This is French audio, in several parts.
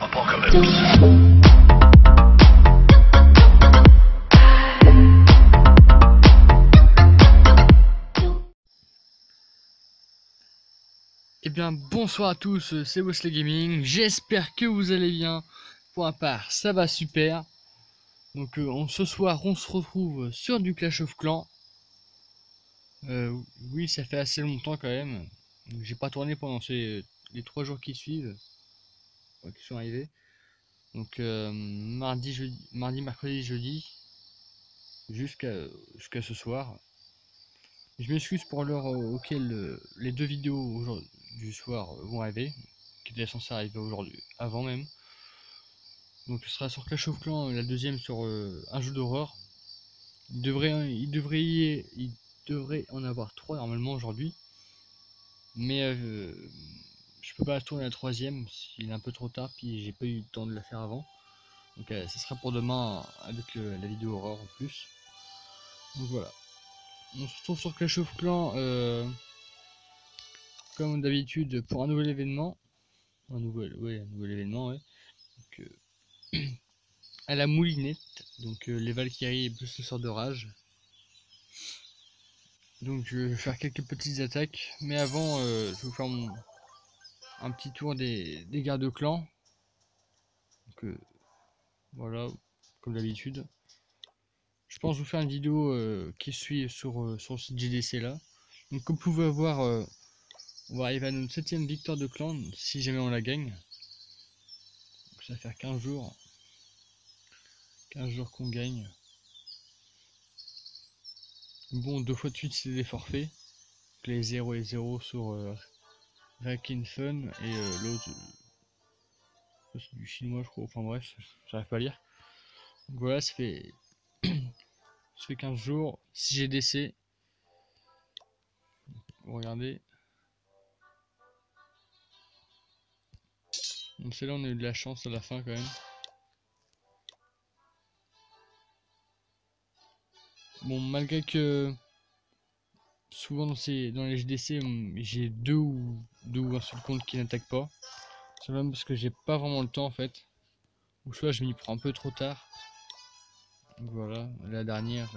Eh bien bonsoir à tous, c'est Wesley Gaming, j'espère que vous allez bien. Pour ma part ça va super. Donc ce soir on se retrouve sur du Clash of Clans. Oui, ça fait assez longtemps quand même. J'ai pas tourné pendant les 3 jours qui suivent, qui sont arrivés. Donc mardi, mercredi, jeudi, jusqu'à ce soir. Je m'excuse pour l'heure auquel les 2 vidéos du soir vont arriver, qui étaient censées arriver aujourd'hui, avant même. Donc ce sera sur Clash of Clans, la deuxième sur un jeu d'horreur. Il devrait en avoir 3 normalement aujourd'hui. Mais je peux pas tourner la troisième, il est un peu trop tard, puis j'ai pas eu le temps de la faire avant. Donc ça sera pour demain avec la vidéo horreur en plus. Donc voilà. On se retrouve sur Clash of Clans comme d'habitude pour un nouvel événement. Un nouvel événement, ouais. Donc, à la moulinette, donc les Valkyries plus le sort de rage. Donc je vais faire quelques petites attaques, mais avant je vais vous faire un petit tour des gardes de clan. Donc voilà, comme d'habitude. Je pense vous faire une vidéo qui suit sur ce GDC là. Donc comme vous pouvez voir, on va arriver à notre 7ème victoire de clan si jamais on la gagne. Donc ça va faire 15 jours. 15 jours qu'on gagne. Bon, 2 fois de suite c'est des forfaits. Donc les 0 et 0 sur Rakin Fun et l'autre c'est du chinois je crois, enfin bref, j'arrive pas à lire. Donc voilà, ça fait 15 jours. Si j'ai GDC, regardez. Donc c'est là on a eu de la chance à la fin quand même. Bon, malgré que souvent dans les GDC j'ai deux ou un seul compte qui n'attaque pas. C'est même parce que j'ai pas vraiment le temps en fait. Ou soit je m'y prends un peu trop tard. Donc voilà, la dernière.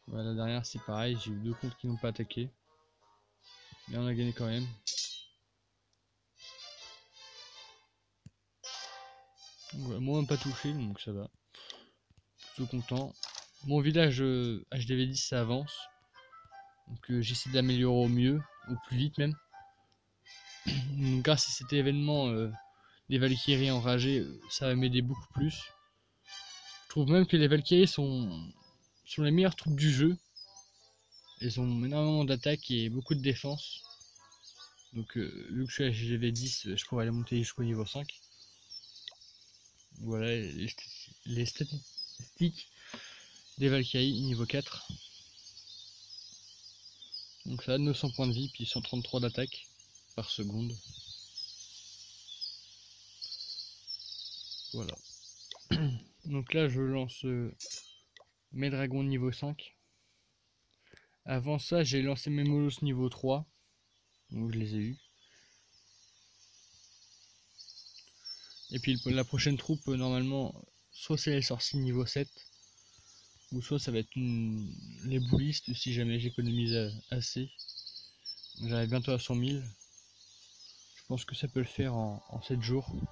Voilà, la dernière c'est pareil, j'ai eu 2 comptes qui n'ont pas attaqué. Mais on a gagné quand même. Donc voilà, moi on m'a pas touché donc ça va. Plutôt content. Mon village HDV10 ça avance. Donc j'essaie d'améliorer au mieux, au plus vite même. Grâce à cet événement des Valkyries enragées, ça va m'aider beaucoup plus. Je trouve même que les Valkyries sont les meilleures troupes du jeu. Elles ont énormément d'attaque et beaucoup de défense. Donc vu que je suis à GV10, je pourrais les monter jusqu'au niveau 5. Voilà les statistiques des Valkyries niveau 4. Donc ça a 900 points de vie, puis 133 d'attaque par seconde. Voilà. Donc là je lance mes dragons niveau 5. Avant ça j'ai lancé mes molosses niveau 3. Donc je les ai eus. Et puis la prochaine troupe normalement soit c'est les sorciers niveau 7. Ou soit ça va être les boulistes si jamais j'économise assez. J'arrive bientôt à 100 000. Je pense que ça peut le faire en 7 jours. On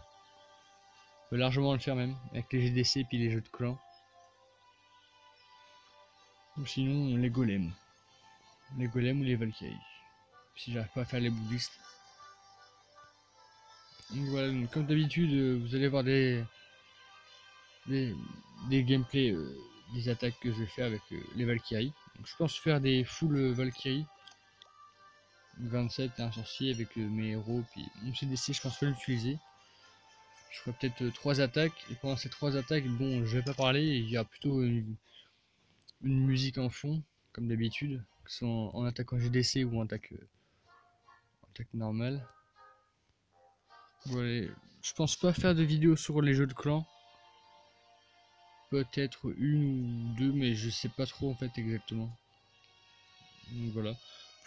peut largement le faire même, avec les GDC et puis les jeux de clans. Ou sinon les golems. Les golems ou les Valkyries. Si j'arrive pas à faire les boulistes. Donc voilà, donc comme d'habitude, vous allez voir des gameplays, des attaques que je vais faire avec les Valkyries. Donc je pense faire des full Valkyries. 27 et un sorcier avec mes héros, puis mon CDC je pense pas l'utiliser. Je ferai peut-être 3 attaques, et pendant ces 3 attaques, bon je vais pas parler, il y a plutôt une musique en fond, comme d'habitude, que ce soit en attaque en GDC ou en attaque normale. Voilà, je pense pas faire de vidéo sur les jeux de clans. Peut-être une ou deux, mais je sais pas trop en fait exactement. Donc voilà.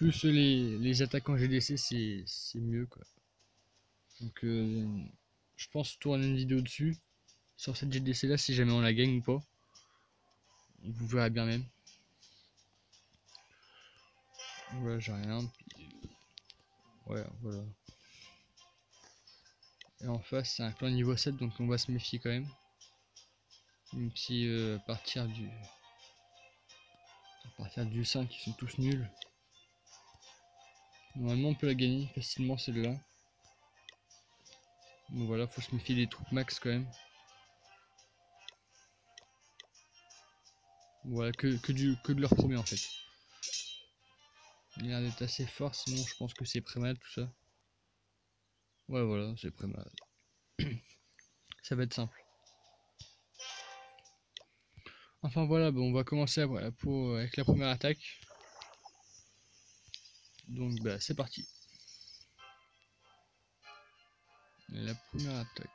plus les attaques en GDC c'est mieux quoi. Donc je pense tourner une vidéo dessus sur cette GDC là si jamais on la gagne ou pas. Vous verrez bien même. Voilà, j'ai rien. Puis, ouais, voilà. Et en face c'est un clan niveau 7 donc on va se méfier quand même. Même si à partir du 5 ils sont tous nuls. Normalement on peut la gagner facilement celle-là. Donc voilà, faut se méfier des troupes max quand même. Voilà, que de leur premier en fait. Il a l'air d'être assez fort, sinon je pense que c'est prémat tout ça. Ouais voilà, c'est prémat. Ça va être simple. Enfin voilà, bon, on va commencer avec la première attaque. Donc bah c'est parti. La première attaque,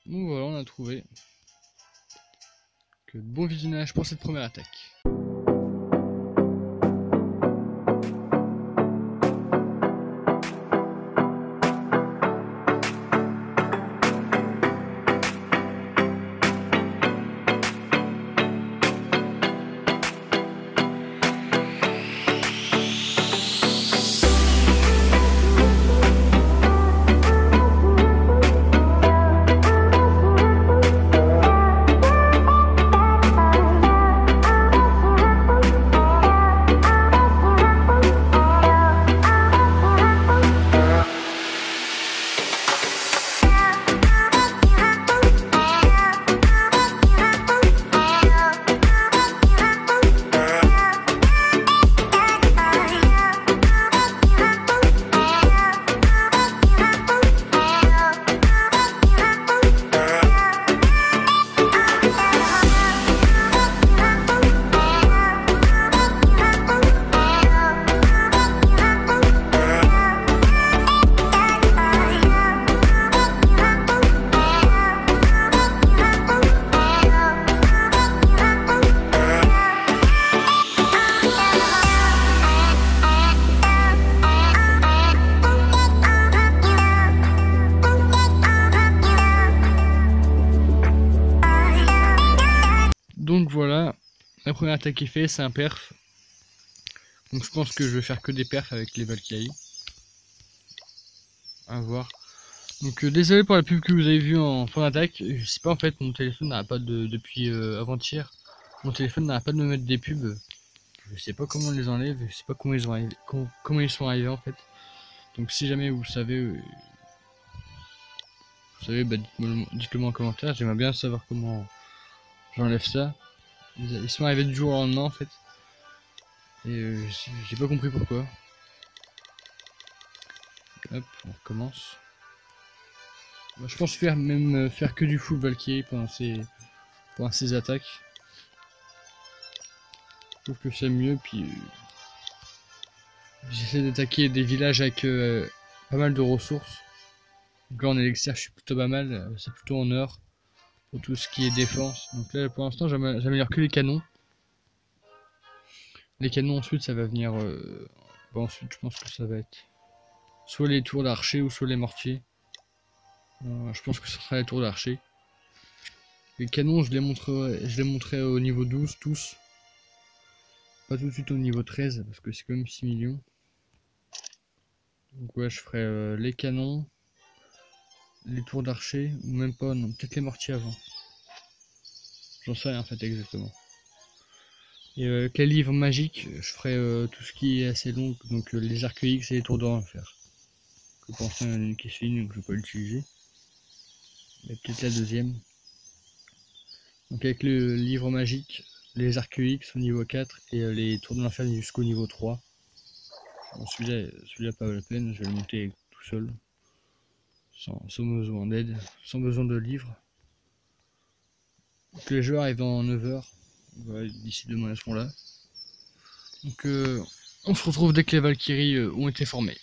donc voilà, on a trouvé. Que bon visionnage pour cette première attaque. Donc voilà, la première attaque est faite, c'est un perf. Donc je pense que je vais faire que des perfs avec les Valkyries. À voir. Donc désolé pour la pub que vous avez vue en fin d'attaque. Je sais pas en fait, mon téléphone n'arrête pas depuis avant-hier. Mon téléphone n'arrête pas de me mettre des pubs. Je sais pas comment on les enlève, je sais pas comment ils sont arrivés en fait. Donc si jamais vous savez, bah, dites-le moi en commentaire. J'aimerais bien savoir comment j'enlève ça. Ils sont arrivés du jour au lendemain en fait. Et j'ai pas compris pourquoi. Hop, on recommence. Bah, je pense faire que du full Valkyrie pendant ces attaques. Je trouve que c'est mieux. Puis j'essaie d'attaquer des villages avec pas mal de ressources. Donc là en élixir je suis plutôt pas mal. C'est plutôt en or pour tout ce qui est défense. Donc là pour l'instant j'améliore que les canons. Les canons ensuite ça va venir. Bah, ensuite je pense que ça va être soit les tours d'archer ou soit les mortiers. Je pense que ce sera les tours d'archer. Les canons je les montrerai au niveau 12 tous. Pas tout de suite au niveau 13 parce que c'est quand même 6 millions. Donc ouais je ferai les canons, les tours d'archer, ou même pas, non, peut-être les mortiers avant. J'en sais rien en fait exactement. Et avec les livres magiques, je ferai tout ce qui est assez long, donc les arcs X et les tours d'enfer. Que pour l'instant il y en a une qui se finit donc je vais pas l'utiliser. Mais peut-être la deuxième. Donc avec le livre magique, les arcs X au niveau 4 et les tours de l'enfer jusqu'au niveau 3. Bon, celui-là pas la peine, je vais le monter tout seul. Sans besoin d'aide, sans besoin de livres. Donc les joueurs arrivent en 9h. Voilà, d'ici demain elles seront là. Donc on se retrouve dès que les Valkyries ont été formées.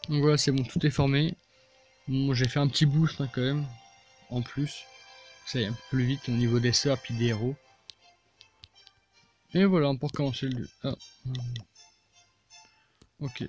Donc voilà, c'est bon, tout est formé. Bon, j'ai fait un petit boost hein, quand même, en plus. Ça y est un peu plus vite au niveau des sœurs puis des héros. Et voilà pour commencer le... Ah. Ok.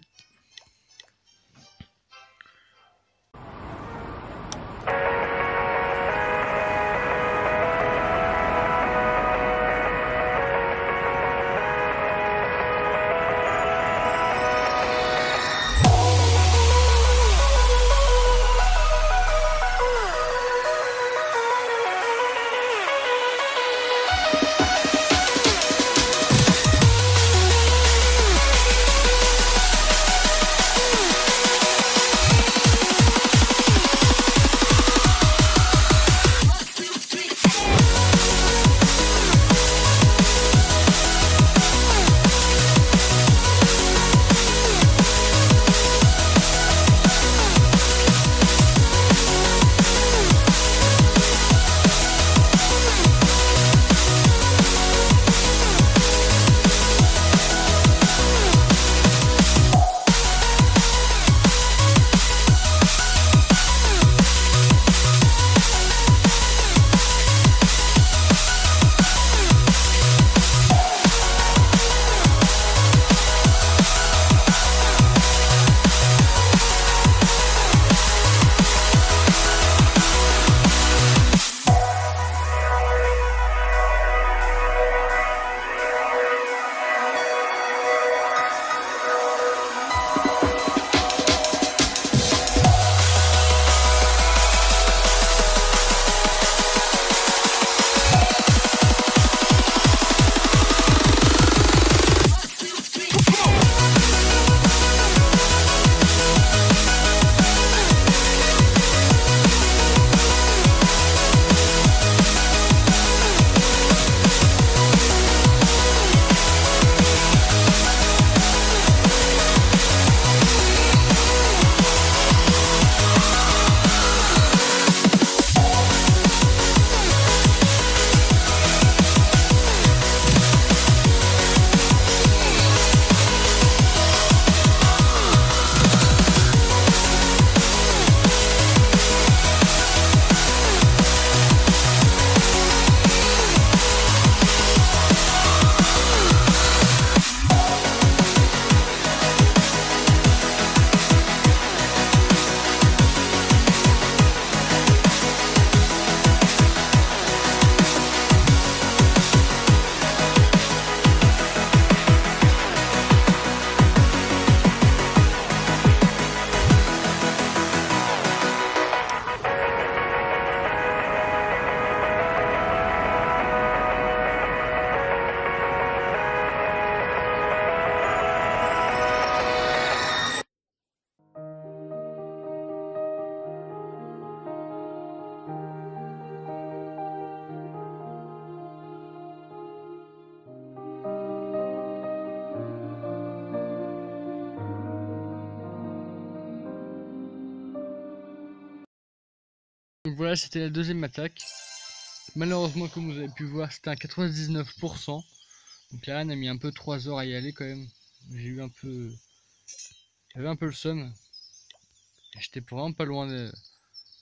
Donc voilà, c'était la deuxième attaque. Malheureusement, comme vous avez pu voir, c'était à 99%. Donc la reine a mis un peu 3 heures à y aller quand même. J'ai eu un peu... J'avais un peu le seum. J'étais vraiment pas loin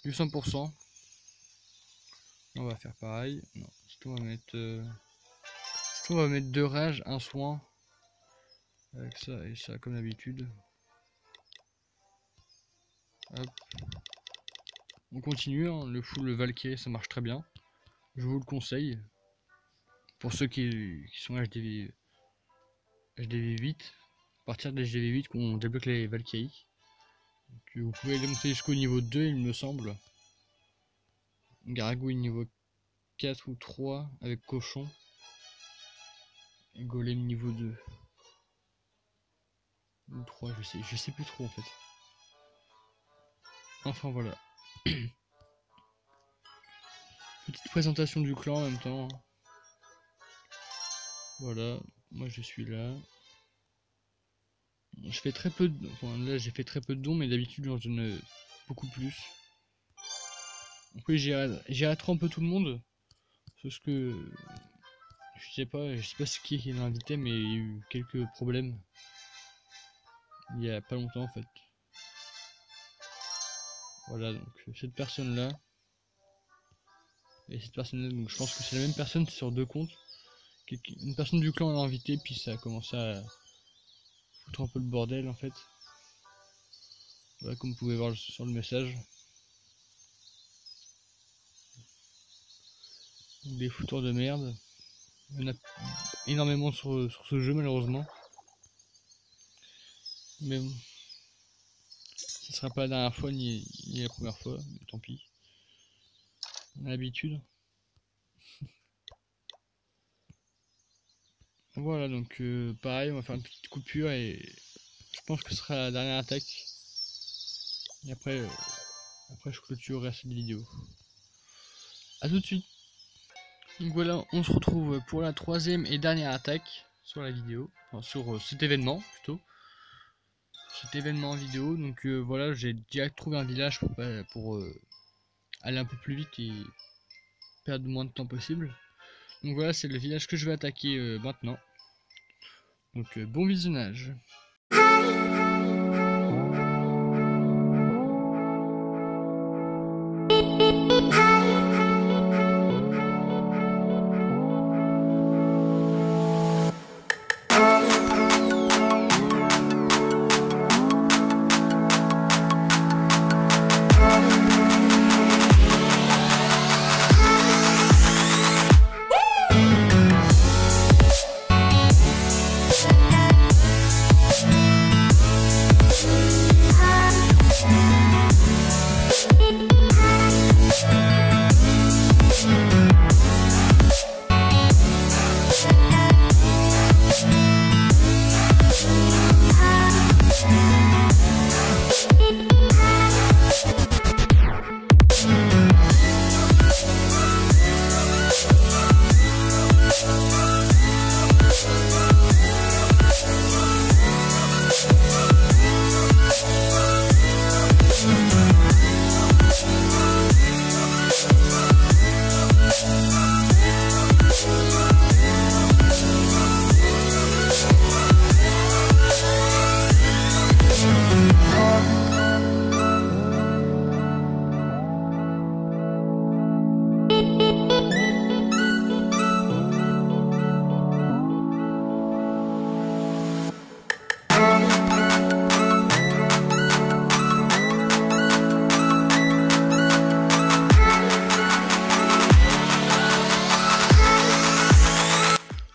du 100%. On va faire pareil. Non, on va mettre... on va mettre 2 rages, un soin. Avec ça et ça comme d'habitude. Hop. On continue, hein. Le full Valkyrie ça marche très bien. Je vous le conseille. Pour ceux qui sont HDV 8. À partir de HDV 8 qu'on débloque les Valkyries. Vous pouvez les monter jusqu'au niveau 2 il me semble. Gargouille niveau 4 ou 3 avec cochon. Et golem niveau 2. Ou 3, je sais plus trop en fait. Enfin voilà. Petite présentation du clan en même temps. Voilà, moi je suis là. Je fais très peu de... Enfin là j'ai fait très peu de dons, mais d'habitude j'en donne beaucoup plus. Donc oui, j'ai attrapé un peu tout le monde. Parce que je sais pas ce qui est invité, mais il y a eu quelques problèmes. Il y a pas longtemps en fait. Voilà, donc cette personne là. Et cette personne là, donc je pense que c'est la même personne sur 2 comptes. une personne du clan l'a invité, puis ça a commencé à foutre un peu le bordel en fait. Voilà, comme vous pouvez voir sur le message. Des fouteurs de merde. Il y en a énormément sur ce jeu malheureusement. Mais bon, ce sera pas la dernière fois ni la première fois, mais tant pis. On a l'habitude. Voilà, donc pareil, on va faire une petite coupure et je pense que ce sera la dernière attaque. Et après je clôturerai cette vidéo. A tout de suite. Donc voilà, on se retrouve pour la troisième et dernière attaque sur la vidéo, enfin, sur cet événement plutôt. Cet événement en vidéo, donc voilà, j'ai direct trouvé un village pour aller un peu plus vite et perdre le moins de temps possible. Donc voilà, c'est le village que je vais attaquer maintenant. Donc bon visionnage.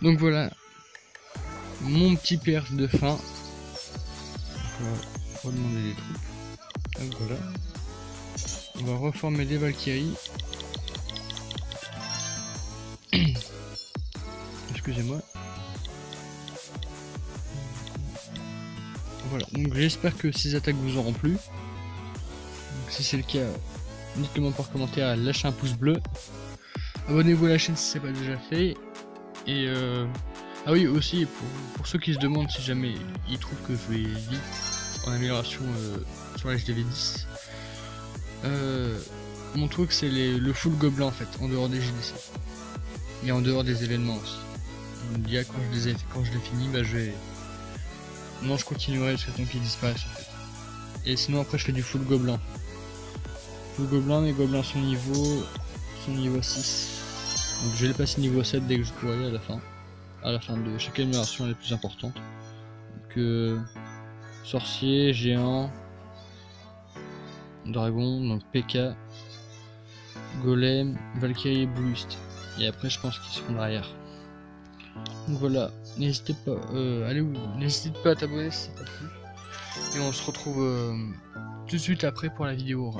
Donc voilà, mon petit perche de fin. On va redemander des troupes. Donc voilà. On va reformer les Valkyries. Excusez-moi. Voilà, donc j'espère que ces attaques vous auront plu. Donc, si c'est le cas, dites-le moi par commentaire, lâchez un pouce bleu. Abonnez-vous à la chaîne si ce n'est pas déjà fait. Et ah oui, aussi pour ceux qui se demandent si jamais ils trouvent que je vais vite en amélioration sur la HDV10, mon truc c'est le full gobelin en fait, en dehors des GDC et en dehors des événements aussi. Il y a quand je l'ai fini, bah je continuerai jusqu'à temps qu'il disparaisse en fait. Et sinon après je fais du full gobelin. Full gobelin, mes gobelins sont niveau 6. Donc je vais les passer niveau 7 dès que je pourrai à la fin de chaque amélioration la plus importante. Donc sorcier, géant, dragon, donc PK, golem, Valkyrie et bluiste. Et après je pense qu'ils seront derrière. Donc voilà, n'hésitez pas, n'hésitez pas à t'abonner si ça t'a plu. Et on se retrouve tout de suite après pour la vidéo.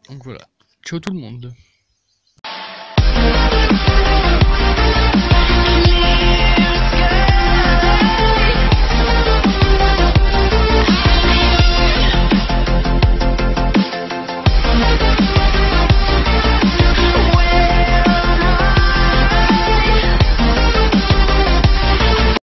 Donc voilà, ciao tout le monde.